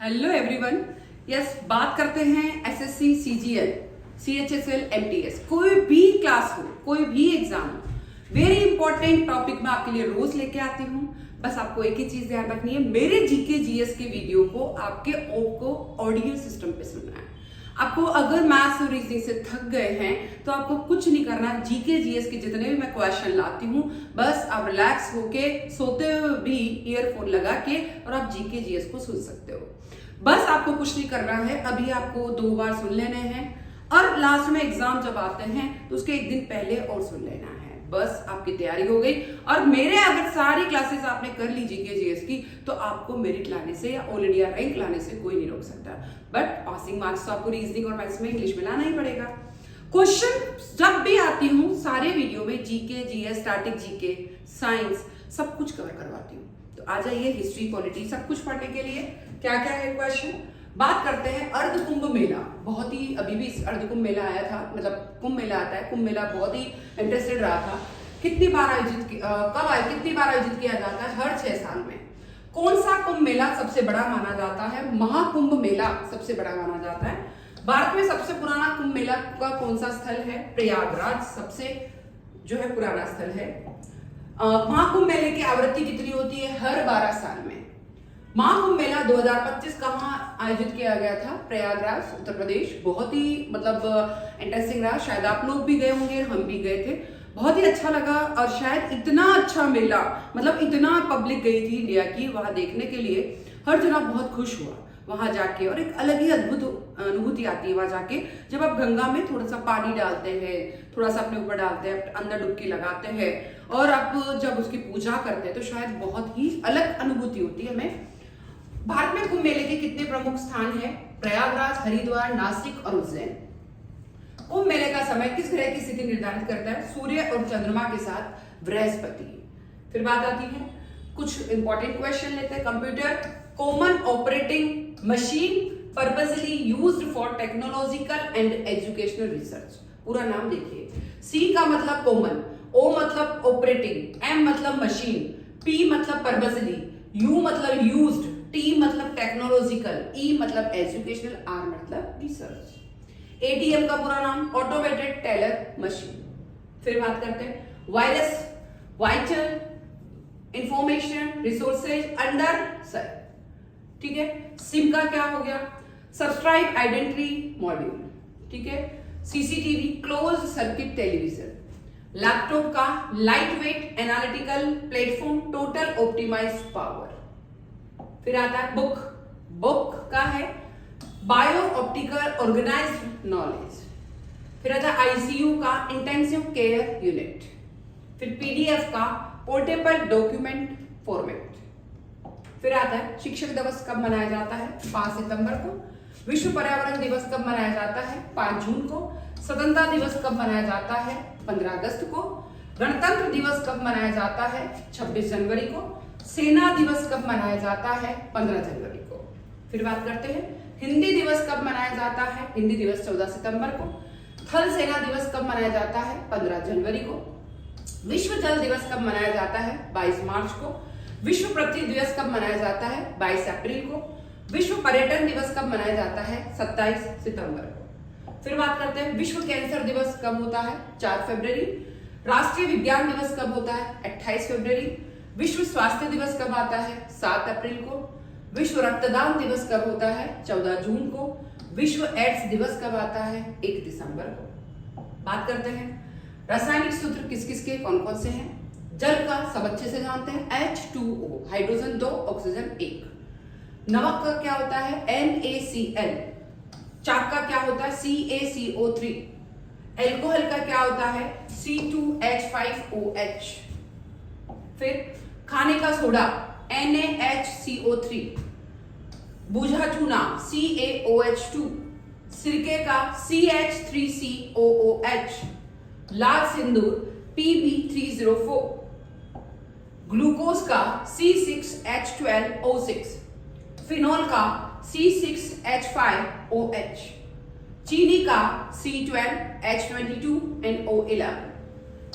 Hello everyone. Yes, बात करते हैं एसएससी, सीजीएल, सीएचएसएल, एमटीएस, कोई भी क्लास हो, कोई भी एग्जाम हो, वेरी इंपॉर्टेंट टॉपिक मैं आपके लिए रोज लेके आती हूँ। बस आपको एक ही चीज ध्यान रखनी है, मेरे जीके जीएस के वीडियो को आपके ऑडियो सिस्टम पे सुनना है। आपको अगर मैथ्स और रीजनिंग से थक गए हैं तो आपको कुछ नहीं करना। जीके जीएस के जितने भी मैं क्वेश्चन लाती हूँ, बस आप रिलैक्स होके सोते हुए भी ईयरफोन लगा के और आप जीके जीएस को सुन सकते हो। बस आपको कुछ नहीं करना है, अभी आपको 2 बार सुन लेने हैं और लास्ट में एग्जाम जब आते हैं तो उसके एक दिन पहले और सुन लेना है। बस आपकी तैयारी हो गई। और मेरे अगर सारी क्लासेस आपने कर ली जीके जीएस की तो आपको मेरिट लाने से या ऑल इंडिया रैंक लाने से कोई नहीं रोक सकता। बट पासिंग मार्क्स तो आपको रीजनिंग और मैथ्स में इंग्लिश में लाना ही पड़ेगा। क्वेश्चन जब भी आती हूँ सारे वीडियो में GK GS, static GK, science सब कुछ कवर करवाती हूँ। तो आ जाइए हिस्ट्री, पॉलिटी सब कुछ पढ़ने के लिए। क्या क्या है क्वेश्चन, बात करते हैं अर्ध कुंभ मेला। बहुत ही अभी भी अर्ध कुंभ मेला आया था, मतलब कुंभ मेला आता है, कुंभ मेला बहुत ही इंटरेस्टेड रहा था। कितनी बार आयोजित किया जाता है? हर 6 साल में। कौन सा कुंभ मेला सबसे बड़ा माना जाता है? महाकुंभ मेला सबसे बड़ा माना जाता है। भारत में सबसे पुराना कुंभ मेला का कौन सा स्थल है? प्रयागराज सबसे जो है पुराना स्थल है। महाकुंभ मेले की आवृत्ति कितनी होती है? हर 12 साल में। महाकुंभ मेला 2025 कहाँ आयोजित किया गया था? प्रयागराज, उत्तर प्रदेश। बहुत ही मतलब इंटरेस्टिंग रहा। शायद आप लोग भी गए होंगे, हम भी गए थे, बहुत ही अच्छा लगा। और शायद इतना अच्छा मेला, मतलब इतना पब्लिक गई थी इंडिया की वहां देखने के लिए, हर जना बहुत खुश हुआ वहां जाके। और एक अलग ही अद्भुत अनुभूति आती है वहां जाके, जब आप गंगा में थोड़ा सा पानी डालते हैं, थोड़ा सा अपने ऊपर डालते हैं, अंदर डुबकी लगाते हैं और आप जब उसकी पूजा करते हैं तो शायद बहुत ही अलग अनुभूति होती है हमें। भारत में कुंभ मेले के कितने प्रमुख स्थान हैं? प्रयागराज, हरिद्वार, नासिक और उज्जैन। कुंभ मेले का समय किस ग्रह की स्थिति निर्धारित करता है? सूर्य और चंद्रमा के साथ बृहस्पति। फिर बात आती है, कुछ इंपॉर्टेंट क्वेश्चन लेते हैं। Computer common operating machine purposely used for technological and educational research. पूरा नाम देखिए। सी का मतलब कॉमन, ओ मतलब ऑपरेटिंग, एम मतलब मशीन, पी मतलब पर्पसली, यू मतलब यूज्ड, टी मतलब टेक्नोलॉजिकल, ई मतलब एजुकेशनल, आर मतलब रिसर्च। एटीएम का पूरा नाम ऑटोमेटेड टेलर मशीन। फिर बात करते हैं virus, vital information resources under sir. ठीक है। सिम का क्या हो गया? Subscribe identity module. ठीक है। CCTV close circuit television. Laptop का light weight analytical platform total optimized power. फिर आता है बुक, बुक का है बायो ऑप्टिकल ऑर्गेनाइज्ड नॉलेज। फिर आता है आईसीयू का इंटेंसिव केयर यूनिट। फिर पीडीएफ का पोर्टेबल डॉक्यूमेंट फॉर्मेट। फिर आता है शिक्षक दिवस कब मनाया जाता है? 5 सितंबर को। विश्व पर्यावरण दिवस कब मनाया जाता है? 5 जून को। स्वतंत्रता दिवस कब मनाया जाता है? 15 अगस्त को। गणतंत्र दिवस कब मनाया जाता है? 26 जनवरी को। सेना दिवस कब मनाया जाता है? 15 जनवरी को। फिर बात करते हैं हिंदी दिवस कब मनाया जाता है? हिंदी दिवस 14 सितंबर को। थल सेना दिवस कब मनाया जाता है? 15 जनवरी को। विश्व जल दिवस कब मनाया जाता है? 22 मार्च को। विश्व पृथ्वी दिवस कब मनाया जाता है? 22 अप्रैल को। विश्व पर्यटन दिवस कब मनाया जाता है? 27 सितंबर को। फिर बात करते हैं विश्व कैंसर दिवस कब होता है? 4 फरवरी। राष्ट्रीय विज्ञान दिवस कब होता है? 28 फरवरी। विश्व स्वास्थ्य दिवस कब आता है? 7 अप्रैल को। विश्व रक्तदान दिवस कब होता है? 14 जून को। विश्व एड्स दिवस कब आता है? 1 दिसंबर को। बात करते हैं रासायनिक सूत्र किस किस के कौन कौन से हैं? जल का सब अच्छे से जानते हैं, H2O, हाइड्रोजन 2 ऑक्सीजन 1। नमक का क्या होता है? NaCl। चाक का क्या होता है? CaCO3। एल्कोहल का क्या होता है? C2H5OH। फिर खाने का सोडा NaHCO3। बूझा चूना CaOH2। सिरके का CH3COOH। लाल सिंदूर Pb304। ग्लूकोज का C6H12O6। फिनॉल का C6H5OH। चीनी का C12H22NO11।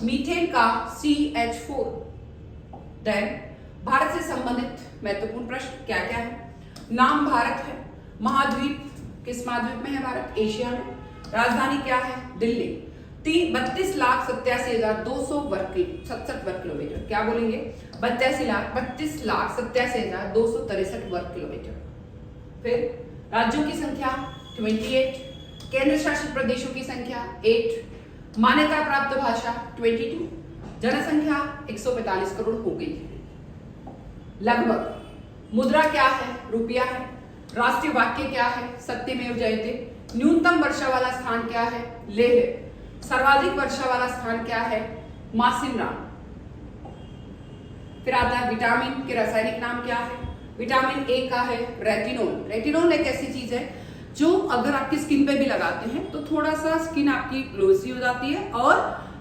मीथेन का CH4। देन भारत से संबंधित महत्वपूर्ण प्रश्न क्या क्या है? नाम भारत है। महाद्वीप किस महाद्वीप में है भारत? एशिया में। राजधानी क्या है? दिल्ली। 32,87,200 वर्ग किलोमीटर। क्या बोलेंगे? 32,87,263 वर्ग किलोमीटर। फिर राज्यों की संख्या 28, केंद्र शासित प्रदेशों की संख्या 8, मान्यता प्राप्त भाषा 22, जनसंख्या 145 करोड़ हो गई है लगभग। मुद्रा क्या है? रुपया है। राष्ट्रीय वाक्य क्या है? सत्यमेव जयते। न्यूनतम वर्षा वाला स्थान क्या है? लेह। सर्वाधिक वर्षा वाला स्थान क्या है? मासिनराम। फिर आता है विटामिन के रासायनिक नाम क्या है? विटामिन ए का है रेटिनोल। रेटिनोल एक ऐसी चीज है जो अगर आपकी स्किन पे भी लगाते हैं तो थोड़ा सा स्किन आपकी ग्लोसी हो जाती है और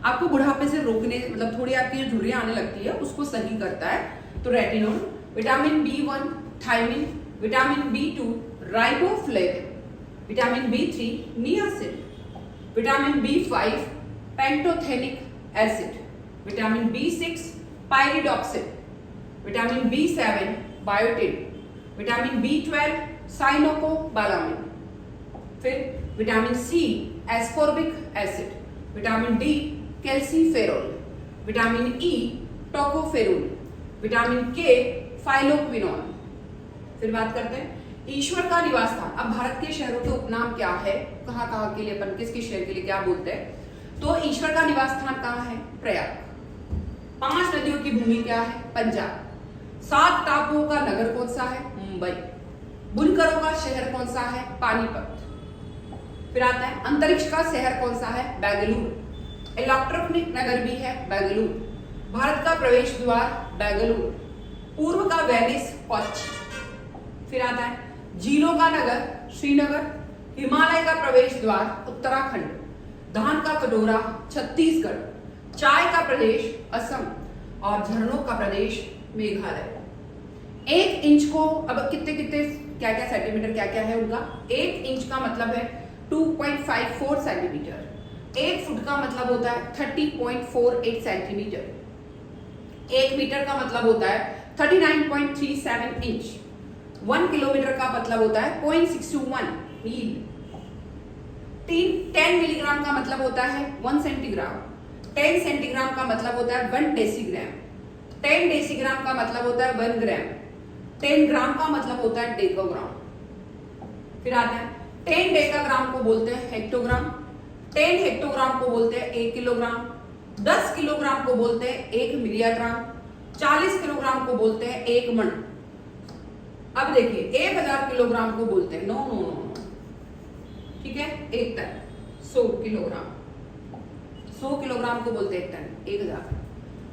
आपको बुढ़ापे से रोकने, मतलब थोड़ी आपकी जो झुर्रियां आने लगती है उसको सही करता है। तो retinol. Vitamin B1 thiamine, vitamin B2 riboflavin, vitamin B3 niacin, vitamin B5 pantothenic acid, vitamin B6 pyridoxine, vitamin B7 biotin, vitamin B12 cyanocobalamin, फिर vitamin C ascorbic acid, vitamin D calciferol, vitamin E tocopherol, vitamin K phylloquinone. फिर बात करते हैं ईश्वर का निवास स्थान। अब भारत के शहरों के उपनाम क्या है? कहाँ कहाँ के लिए अपन किस किस शहर के लिए क्या बोलते हैं? तो ईश्वर का निवास स्थान कहाँ है? प्रयाग। 5 नदियों की भूमि क्या है? पंजाब। 7 टापुओं का नगर कौन सा है? मुंबई। बुनकरों का शहर कौन सा है? पानीपत। फिर आता है अंतरिक्ष का शहर कौन सा है? बेंगलुरु। इलेक्ट्रॉनिक नगर भी है बेंगलुरु। भारत का प्रवेश द्वार बेंगलुरु। पूर्व का वेनिस पश्चिम। फिर आता है झीलों का नगर श्रीनगर। हिमालय का प्रवेश द्वार उत्तराखंड। धान का कटोरा छत्तीसगढ़। चाय का प्रदेश असम और झरनों का प्रदेश मेघालय। 1 इंच को अब कितने कितने क्या क्या सेंटीमीटर क्या क्या है उनका? 1 इंच का मतलब है 2.54 सेंटीमीटर। 1 फुट का मतलब होता है 30.48 सेंटीमीटर। 1 मीटर का मतलब होता है 39.37 इंच। 1 किलोमीटर का मतलब होता है 0.621 मील। 10 मिलीग्राम का मतलब होता है 1 सेंटीग्राम। 10 सेंटीग्राम का मतलब होता है 1 डेसीग्राम। 10 डेसीग्राम का मतलब होता है 1 ग्राम। 10 ग्राम का मतलब होता है डेकाग्राम। फिर आता है 10 डेकाग्राम को बोलते हैं हेक्टोग्राम। 10 हेक्टोग्राम को बोलते हैं 1 किलोग्राम। 10 किलोग्राम को बोलते हैं 1 मिलियाग्राम। 40 किलोग्राम को बोलते हैं 1 मण। अब देखिए 1000 किलोग्राम को बोलते हैं नो, ठीक है, 1 टन। 100 किलोग्राम, 100 किलोग्राम को बोलते हैं 1 टन, 1000।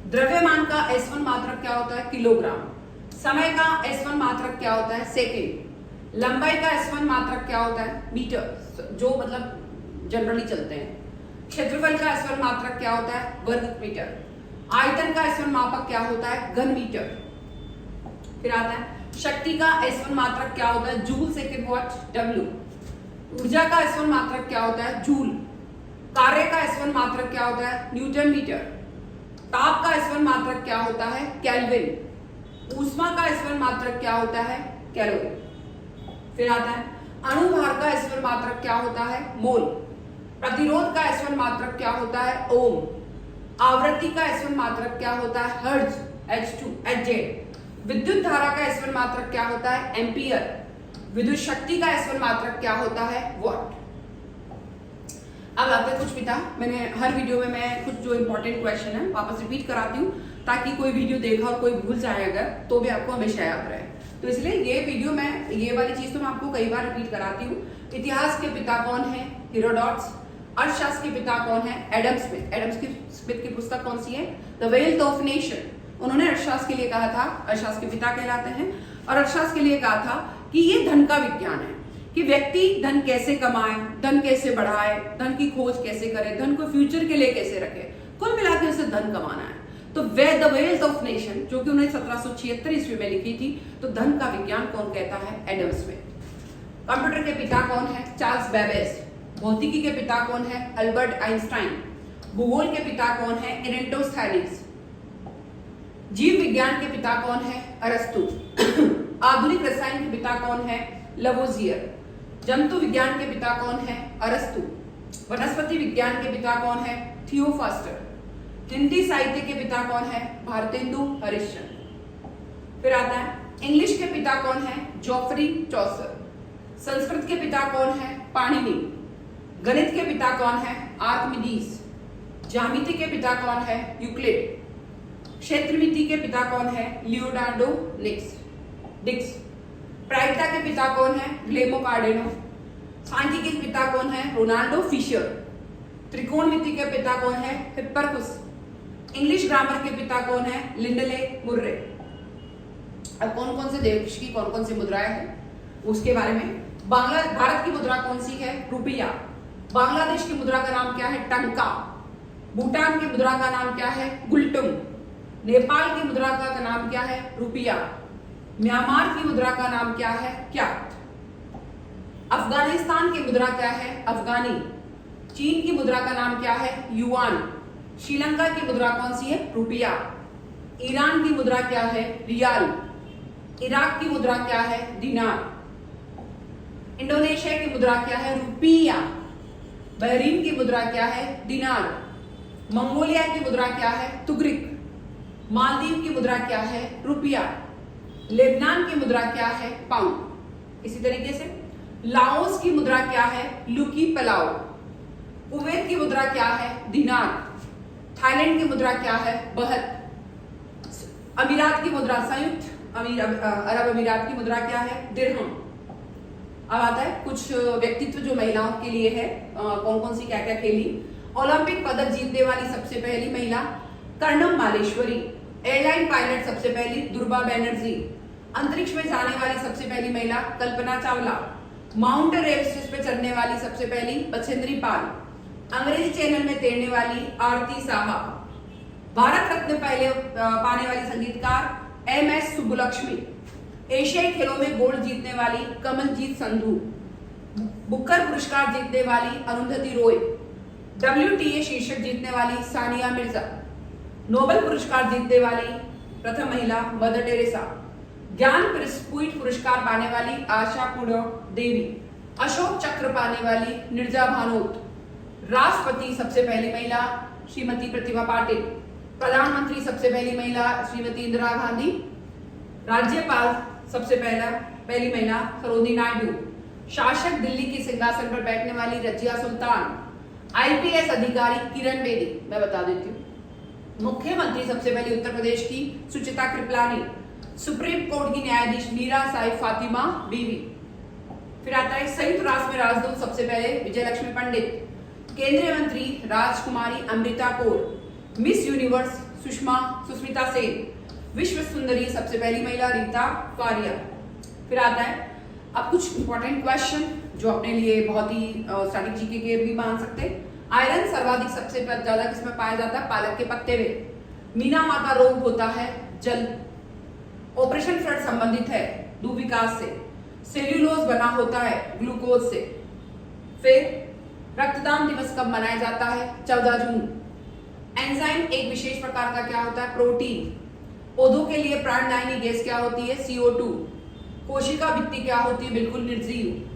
द्रव्यमान का S1 मात्रक क्या होता है? किलोग्राम। समय का S1 मात्रक क्या होता है? सेकेंड। लंबाई का S1 मात्रक क्या होता है? मीटर, जो मतलब जनरली चलते हैं। क्षेत्रफल का S1 मात्रक क्या होता है? वर्ग मीटर। आयतन का S1 मापक क्या होता है? घन मीटर। फिर आता है शक्ति का S1 मात्रक क्या होता है? Joule second what, W। ऊर्जा का S1 मात्रक क्या होता है? जूल। कार्य का S1 मात्रक क्या होता है? Newton metre. ताप का S1 मात्रक क्या होता है? केल्विन। ऊष्मा का S1 मात्रक क्या होता है? कैलोरी। फिर आता है अणुभार का S1 मात्रक क्या होता है? मोल। प्रतिरोध का S1 मात्रक क्या होता है? ओम। आवृत्ति का S1 मात्रक क्या होता है? Hertz, H2, Hz। विद्युत धारा का S1 मात्रक क्या होता है? एम्पियर। विद्युत शक्ति का S1 मात्रक क्या होता है? वॉट। अब आते कुछ पिता, मैंने हर वीडियो में मैं कुछ जो इंपॉर्टेंट क्वेश्चन है वापस रिपीट कराती हूँ ताकि कोई वीडियो देखा और कोई भूल जाए अगर तो भी आपको हमेशा याद रहे। तो इसलिए ये वीडियो में ये वाली चीज तो मैं आपको कई बार रिपीट कराती हूँ। इतिहास के पिता कौन है? हेरोडोटस। अर्थशास्त्र के पिता कौन है? Adam Smith. एडम स्मिथ की पुस्तक कौन सी है? The wealth of nation. उन्होंने अर्थशास्त्र के लिए कहा था, अर्थशास्त्र के पिता कहलाते हैं, और अर्थशास्त्र के लिए कहा था कि ये धन का विज्ञान है कि व्यक्ति धन कैसे कमाए, धन कैसे बढ़ाए, धन की खोज कैसे करे, धन को फ्यूचर के लिए कैसे रखे, कुल मिलाकर उसे धन कमाना है। तो द वेल्थ ऑफ नेशन जो कि उन्होंने 1776 ईस्वी में लिखी थी, तो धन का विज्ञान कौन कहता है? Adam Smith. कंप्यूटर के पिता कौन है? Charles Babbage. भौतिकी के पिता कौन है? Albert Einstein. भूगोल के पिता कौन है? इरेंटोस्थैलीस। जीव विज्ञान के पिता कौन है? अरस्तु। आधुनिक रसायन के पिता कौन है? लवोजियर। जंतु विज्ञान के पिता कौन है? अरस्तु। वनस्पति विज्ञान के पिता कौन है? थियोफास्टर। हिंदी साहित्य के पिता कौन है? भारतेंदु हरिश्चंद्र। फिर आता है इंग्लिश के पिता कौन है? जॉफरी चौसर। संस्कृत के पिता कौन है? पाणिनि। गणित के पिता कौन है? आर्किमिडीज। ज्यामिति के पिता कौन है? यूक्लिड। क्षेत्रमिति के पिता कौन है? लियोनार्डो डिक्स। प्रायिकता के पिता कौन है? ग्लेमो कार्डेनो। सांख्यिकी के पिता कौन है? Ronaldo Fisher. त्रिकोणमिति के पिता कौन है? हिप्परकुस। इंग्लिश ग्रामर के पिता कौन है? Lindley Murray. अब कौन कौन से देश की कौन कौन सी मुद्राएं हैं उसके बारे में। भारत की मुद्रा कौन सी है? रुपया। बांग्लादेश की मुद्रा का नाम क्या है? टंका। भूटान की मुद्रा का नाम क्या है? गुल्टुम। नेपाल की मुद्रा का नाम क्या है? रुपया। म्यांमार की मुद्रा का नाम क्या है? क्यात। अफगानिस्तान की मुद्रा क्या है? अफगानी। चीन की मुद्रा का नाम क्या है? युआन। श्रीलंका की मुद्रा कौन सी है? रुपया। ईरान की मुद्रा क्या है? रियाल। इराक की मुद्रा क्या है? दिनार। इंडोनेशिया की मुद्रा क्या है? रुपया। बहरीन की मुद्रा क्या है? दिनार। मंगोलिया की मुद्रा क्या है? तुगरिक। मालदीव की मुद्रा क्या है? रुपया। लेबनान की मुद्रा क्या है? पाउंड। इसी तरीके से लाओस की मुद्रा क्या है? लुकी पलाओ। कुवैत की मुद्रा क्या है? दिनार। थाईलैंड की मुद्रा क्या है? बहत। अमीरात की मुद्रा, संयुक्त अरब अमीरात की मुद्रा क्या है? दिरहम। अब आता है कुछ व्यक्तित्व जो महिलाओं के लिए है, कौन कौन सी क्या क्या खेली। ओलंपिक पदक जीतने वाली सबसे पहली महिला कर्णम मालेश्वरी। एयरलाइन पायलट सबसे पहली दुर्गा बनर्जी। अंतरिक्ष में जाने वाली सबसे पहली महिला कल्पना चावला। माउंट एवरेस्ट पे चढ़ने वाली सबसे पहली बछेंद्री पाल। अंग्रेजी चैनल में तैरने वाली आरती साहा। भारत रत्न पहले पाने वाली संगीतकार एमएस सुब्बुलक्ष्मी। एशियाई खेलों में गोल्ड जीतने वाली कमलजीत संधू। बुकर पुरस्कार जीतने वाली अरुंधति रॉय। WTA शीर्षक जीतने वाली सानिया मिर्जा। नोबेल पुरस्कार जीतने वाली प्रथम महिला मदर टेरेसा। ज्ञानपीठ पुरस्कार पाने वाली आशा पूर्ण देवी। अशोक चक्र पाने वाली निर्जा भानोत। राष्ट्रपति सबसे पहली महिला श्रीमती प्रतिभा पाटिल। प्रधानमंत्री सबसे पहली महिला श्रीमती इंदिरा गांधी। राज्यपाल सबसे पहली महिला सरोजिनी नायडू। शासक दिल्ली के सिंहासन पर बैठने वाली रजिया सुल्तान। IPS अधिकारी किरण बेदी, मैं बता देती हूँ। मुख्यमंत्री सबसे पहली उत्तर प्रदेश की सुचिता कृपलानी। सुप्रीम कोर्ट की न्यायाधीश मीरा साहिब फातिमा बीवी। फिर आता है संयुक्त राष्ट्र में राजदूत सबसे पहले विजयलक्ष्मी पंडित। केंद्रीय मंत्री राजकुमारी अमृता कौर। Miss Universe Sushmita Sen. विश्व सुंदरी सबसे पहली महिला रीता फारिया। फिर आता है अब कुछ इंपॉर्टेंट क्वेश्चन जो अपने लिए बहुत ही स्टैटिक जीके के भी मान सकते हैं। आयरन सर्वाधिक सबसे ज्यादा किसमें पाया जाता है? पालक के पत्ते में। मीना माता रोग होता है जल। ऑपरेशन फ्लड संबंधित है दूध विकास से। सेल्यूलोज बना होता है ग्लूकोज से। फिर रक्तदान दिवस कब मनाया जाता है? 14 जून। एंजाइम एक विशेष प्रकार का क्या होता है? प्रोटीन। पौधों के लिए प्राणदायिनी गैस क्या होती है? CO2। कोशिका भित्ति क्या होती है? बिल्कुल निर्जीव।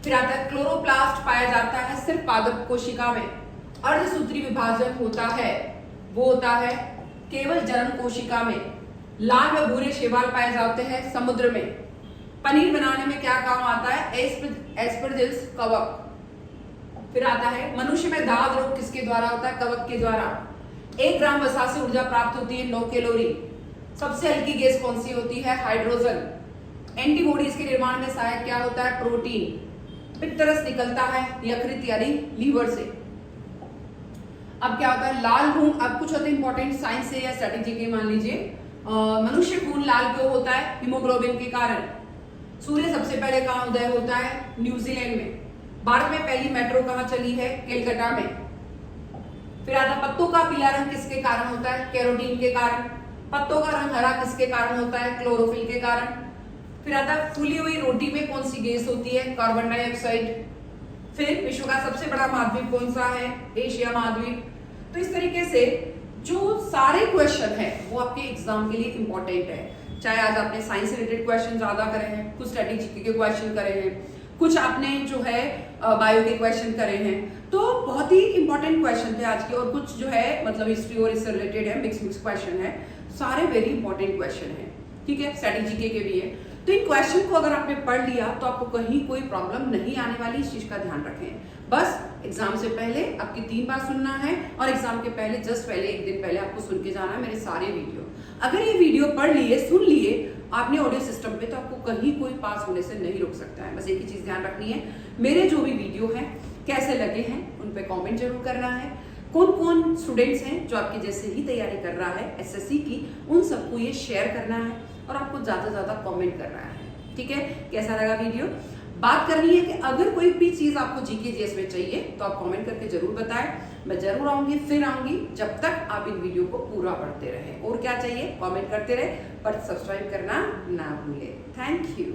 फिर आता है क्लोरोप्लास्ट पाया जाता है सिर्फ पादप कोशिका में। अर्धसूत्री विभाजन होता है, वो होता है केवल जनन कोशिका में। लाल व भूरे शैवाल पाए जाते हैं समुद्र में। पनीर बनाने में क्या काम आता है? एस्परजिलस कवक। फिर आता है मनुष्य में दाद रोग किसके द्वारा होता है? कवक के द्वारा। 1 ग्राम वसा से ऊर्जा प्राप्त होती है 9 कैलोरी। सबसे हल्की गैस कौन सी होती है? हाइड्रोजन। एंटीबॉडीज के निर्माण में सहायक क्या होता है? प्रोटीन। पित्तरस निकलता है यकृत यानी लीवर से। अब क्या होता है? लाल खून। अब कुछ होते हैं इंपॉर्टेंट साइंस से या स्ट्रेटेजी के, मान लीजिए मनुष्य खून लाल क्यों होता है? हीमोग्लोबिन के कारण। सूर्य सबसे पहले कहाँ उदय होता है? न्यूजीलैंड में। भारत में पहली मेट्रो कहाँ चली है? केलकटा में। फिर आता पत्तों का पीला रंग किसके कारण होता है? कैरोटीन के कारण। पत्तों का रंग हरा किसके कारण होता है? क्लोरोफिल के कारण। फिर आता है फूली हुई रोटी में कौन सी गैस होती है? Carbon dioxide. फिर विश्व का सबसे बड़ा महाद्वीप कौन सा है? एशिया महाद्वीप। तो इस तरीके से जो सारे क्वेश्चन है वो आपके एग्जाम के लिए इंपॉर्टेंट है। चाहे आज आपने साइंस से रिलेटेड क्वेश्चन ज्यादा करे हैं, कुछ स्ट्रेटेजी के क्वेश्चन करे हैं, कुछ आपने जो है बायो के क्वेश्चन करे हैं, तो बहुत ही इंपॉर्टेंट क्वेश्चन थे आज के, और कुछ जो है मतलब हिस्ट्री और इससे रिलेटेड है, मिक्स क्वेश्चन है, सारे वेरी इंपॉर्टेंट क्वेश्चन है, ठीक है, स्ट्रेटेजी के भी है। तो इन क्वेश्चन को अगर आपने पढ़ लिया तो आपको कहीं कोई प्रॉब्लम नहीं आने वाली, इस चीज का ध्यान रखें। बस एग्जाम से पहले आपकी 3 बार सुनना है, और एग्जाम के पहले जस्ट पहले 1 दिन पहले आपको सुन के जाना है मेरे सारे वीडियो। अगर ये वीडियो पढ़ लिए, सुन लिए आपने ऑडियो सिस्टम पे, तो आपको कहीं कोई पास होने से नहीं रोक सकता है। बस एक ही चीज ध्यान रखनी है, मेरे जो भी वीडियो हैं कैसे लगे हैं उन पे कमेंट जरूर करना है। कौन कौन स्टूडेंट्स हैं जो आपके जैसे ही तैयारी कर रहा है एसएससी की, उन सबको ये शेयर करना है और आपको ज्यादा से ज्यादा कमेंट करना है, ठीक है। कैसा लगा वीडियो? बात करनी है कि अगर कोई भी चीज आपको जीके जीएस में चाहिए तो आप कमेंट करके जरूर बताएं, मैं जरूर आऊंगी, फिर आऊंगी, जब तक आप इन वीडियो को पूरा पढ़ते रहे। और क्या चाहिए कमेंट करते रहे, पर सब्सक्राइब करना ना भूले। Thank you.